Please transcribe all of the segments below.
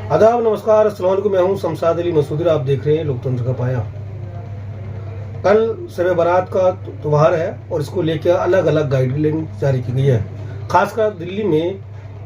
आदाब, नमस्कार, अस्सलाम वालेकुम। मैं हूं शमशाद अली मसूदी। आप देख रहे हैं लोकतंत्र का पाया। कल शब बारात का त्यौहार है और इसको लेकर अलग अलग गाइडलाइन जारी की गई है। खासकर दिल्ली में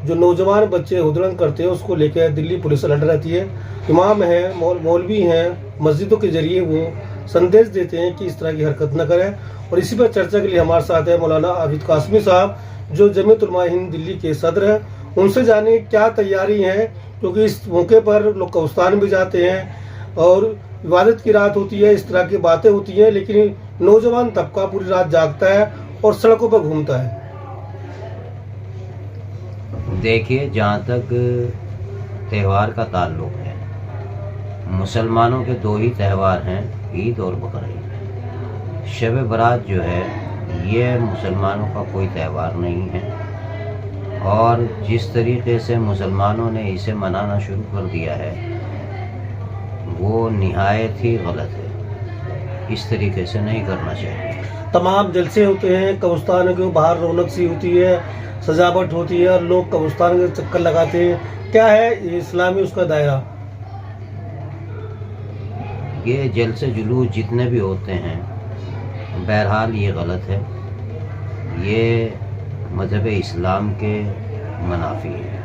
जो नौजवान बच्चे हुदड़न करते हैं उसको लेकर दिल्ली पुलिस अलर्ट रहती है। इमाम हैं, मौलवी हैं, मस्जिदों के जरिए वो संदेश देते हैं कि इस तरह की हरकत न करें। और इसी पर चर्चा के लिए हमारे साथ है मौलाना आबिद कासमी साहब, जो जमीयत उलमा हिंद दिल्ली के सदर हैं। उनसे जाने क्या तैयारी है, क्योंकि इस मौके पर लोग कब्रिस्तान भी जाते हैं और इबादत की रात होती है, इस तरह की बातें होती हैं, लेकिन नौजवान तबका पूरी रात जागता है और सड़कों पर घूमता है। देखिए, जहाँ तक त्यौहार का ताल्लुक है, मुसलमानों के दो ही त्यौहार हैं, ईद और बकरीद। शब बारात जो है ये मुसलमानों का कोई त्यौहार नहीं है और जिस तरीके से मुसलमानों ने इसे मनाना शुरू कर दिया है वो निहायत ही गलत है। इस तरीके से नहीं करना चाहिए। तमाम जलसे होते हैं, कब्रिस्तान के बाहर रौनक सी होती है, सजावट होती है और लोग कब्रिस्तान के चक्कर लगाते हैं। क्या है इस्लामी उसका दायरा? ये जलसे जुलूस जितने भी होते हैं, बहरहाल ये गलत है, ये मज़हब इस्लाम के मुनाफी है,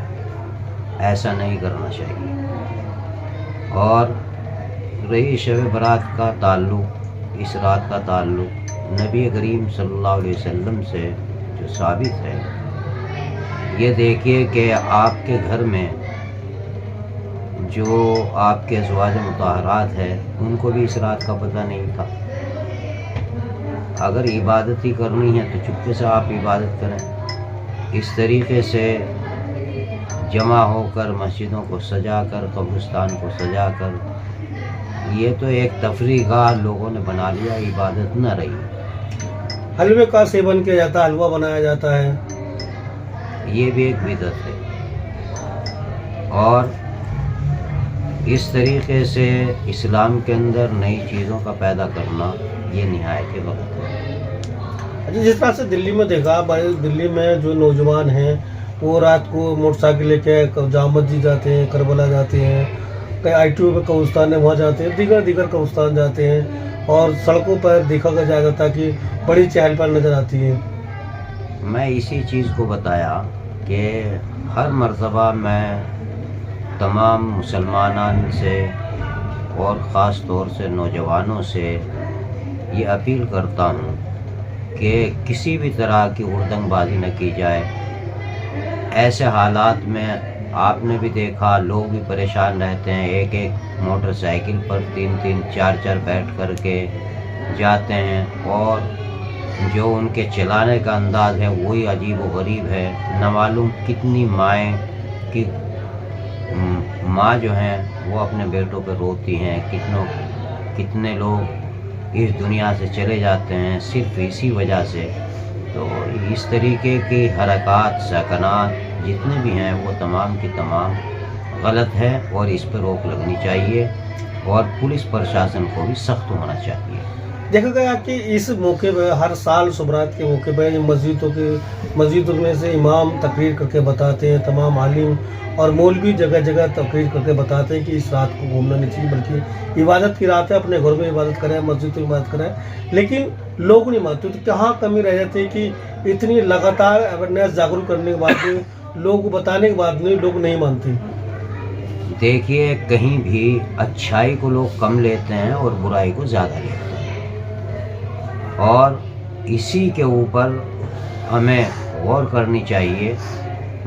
ऐसा नहीं करना चाहिए। और रही शब बारात का ताल्लुक़, इस रात का ताल्लुक़ नबी करीम सल्लल्लाहु अलैहि वसल्लम से जो साबित है, ये देखिए कि आपके घर में जो आपके अज़वाज मुताहरात है उनको भी इस रात का पता नहीं था। अगर इबादत ही करनी है तो चुपके से आप इबादत करें। इस तरीके से जमा होकर मस्जिदों को सजाकर, कब्रिस्तान को सजाकर, ये तो एक तफरीगाह लोगों ने बना लिया, इबादत न रही। हलवे का सेवन किया जाता है, हलवा बनाया जाता है, ये भी एक बिदअत है। और इस तरीके से इस्लाम के अंदर नई चीज़ों का पैदा करना ये निहायत ही गलत है। जिस तरह से दिल्ली में देखा, दिल्ली में जो नौजवान हैं वो रात को मोटरसाइकिल लेके जामा मस्जिद जाते हैं, करबला जाते हैं, कहीं ITO पे कब्रिस्तान है वहाँ जाते हैं, दीगर कब्रिस्तान जाते हैं और सड़कों पर देखा जा जाता है कि बड़ी चहल पहल नज़र आती है। मैं इसी चीज़ को बताया कि हर मर्तबा मैं तमाम मुसलमानों से और ख़ास तौर से नौजवानों से ये अपील करता हूँ कि किसी भी तरह की हुड़दंगबाजी न की जाए। ऐसे हालात में आपने भी देखा, लोग भी परेशान रहते हैं, एक एक मोटरसाइकिल पर 3-3, 4-4 बैठ कर के जाते हैं और जो उनके चलाने का अंदाज़ है वही अजीब व गरीब है। न मालूम कितनी माएँ की माँ जो हैं वो अपने बेटों पर रोती हैं, कितने लोग इस दुनिया से चले जाते हैं सिर्फ इसी वजह से। तो इस तरीके की हरकत, सकनात जितने भी हैं वो तमाम की तमाम गलत है और इस पर रोक लगनी चाहिए और पुलिस प्रशासन को भी सख्त होना चाहिए। देखा गया कि इस मौके पर हर साल शुभरात के मौके पर मस्जिदों में से इमाम तकरीर करके बताते हैं, तमाम आलिम और मौलवी जगह जगह तकरीर करके बताते हैं कि इस रात को घूमना नहीं चाहिए, बल्कि इबादत की रात है, अपने घर में इबादत करें, मस्जिद में इबादत करें। लेकिन लोग नहीं मानते। तो कहाँ कमी रह जाती है कि इतनी लगातार अवेयरनेस, जागरूक करने के बाद भी, लोग बताने के बाद भी लोग नहीं मानते। देखिए, कहीं भी अच्छाई को लोग कम लेते हैं और बुराई को ज़्यादा लेते हैं और इसी के ऊपर हमें गौर करनी चाहिए।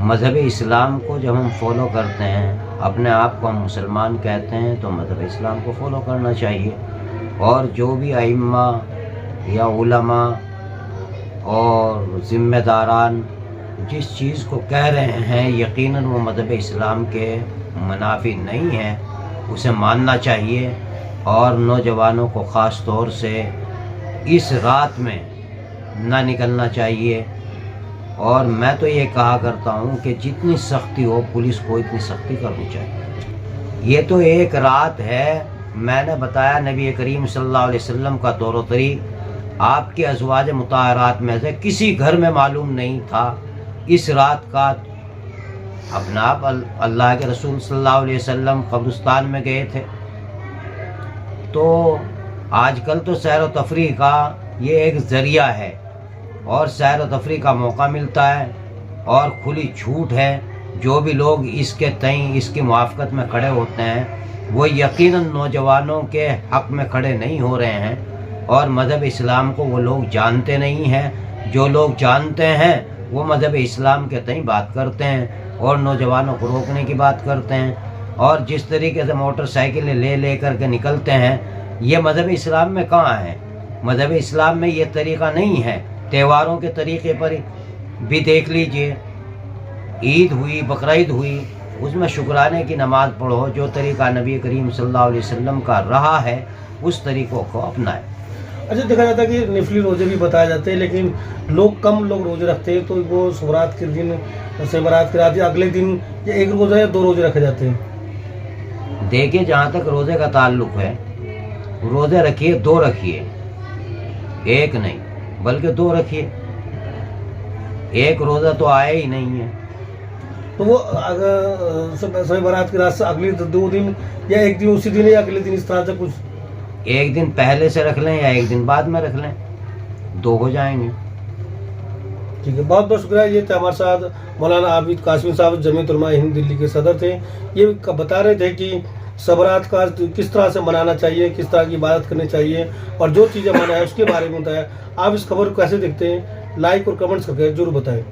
मज़हब इस्लाम को जब हम फॉलो करते हैं, अपने आप को हम मुसलमान कहते हैं, तो मज़हब इस्लाम को फॉलो करना चाहिए। और जो भी अइम्मा या उलमा और ज़िम्मेदारान जिस चीज़ को कह रहे हैं, यकीनन वो मज़हब इस्लाम के मुनाफी नहीं है, उसे मानना चाहिए। और नौजवानों को ख़ास तौर से इस रात में ना निकलना चाहिए। और मैं तो ये कहा करता हूँ कि जितनी सख्ती हो पुलिस को इतनी सख्ती करनी चाहिए। ये तो एक रात है, मैंने बताया नबी करीम सल्लल्लाहु अलैहि वसल्लम का तौर तरीक़ आपके अज़वाज मुताहरात में से किसी घर में मालूम नहीं था इस रात का अपना आप अल्लाह के रसूल सल्लल्लाहु अलैहि वसल्लम कब्रिस्तान में गए थे। तो आजकल तो सैर व तफरीह का ये एक ज़रिया है और सैर व तफरीह का मौका मिलता है और खुली छूट है। जो भी लोग इसके तय इसकी मुआफ़क़त में खड़े होते हैं वो यकीनन नौजवानों के हक़ में खड़े नहीं हो रहे हैं और मज़हब इस्लाम को वो लोग जानते नहीं हैं। जो लोग जानते हैं वो मज़हब इस्लाम के तय बात करते हैं और नौजवानों को रोकने की बात करते हैं। और जिस तरीके से मोटरसाइकिलें ले कर के निकलते हैं, ये मज़हब इस्लाम में कहाँ है? मज़हब इस्लाम में ये तरीक़ा नहीं है। त्योहारों के तरीक़े पर भी देख लीजिए, ईद हुई, बकरीद हुई, उसमें शुक्राने की नमाज़ पढ़ो। जो तरीक़ा नबी करीम सल्लल्लाहु अलैहि वसल्लम का रहा है उस तरीक़ों को अपनाएं। अच्छा, देखा जाता है कि नफली रोजे भी बताए जाते हैं, लेकिन कम लोग रोजे रखते हैं। तो वो शुभरात के दिन से बारात की रात या अगले दिन या एक रोज़ा या 2 रोजे रखे जाते हैं। देखिए, जहाँ तक रोज़े का ताल्लुक़ है, रोज़े रखिए, 2 रखिए, 1 नहीं बल्कि 2 रखिए। एक रोज़ा तो आया ही नहीं है। तो वो अगर शब बारात की रात से अगले 2 दिन या एक दिन उसी दिन या अगले दिन, इस तरह से कुछ? एक दिन पहले से रख लें या एक दिन बाद में रख लें, 2 हो जाएंगे। ठीक है, बहुत बहुत शुक्रिया। ये थे हमारे साथ मौलाना आबिद कासमी साहब, जमीयत उलमा हिंद दिल्ली के सदर थे। ये बता रहे थे कि सबरात का किस तरह से मनाना चाहिए, किस तरह की इबादत करनी चाहिए और जो चीज़ें मना है उसके बारे में बताया। आप इस खबर को कैसे देखते हैं? लाइक और कमेंट्स करके जरूर बताएं।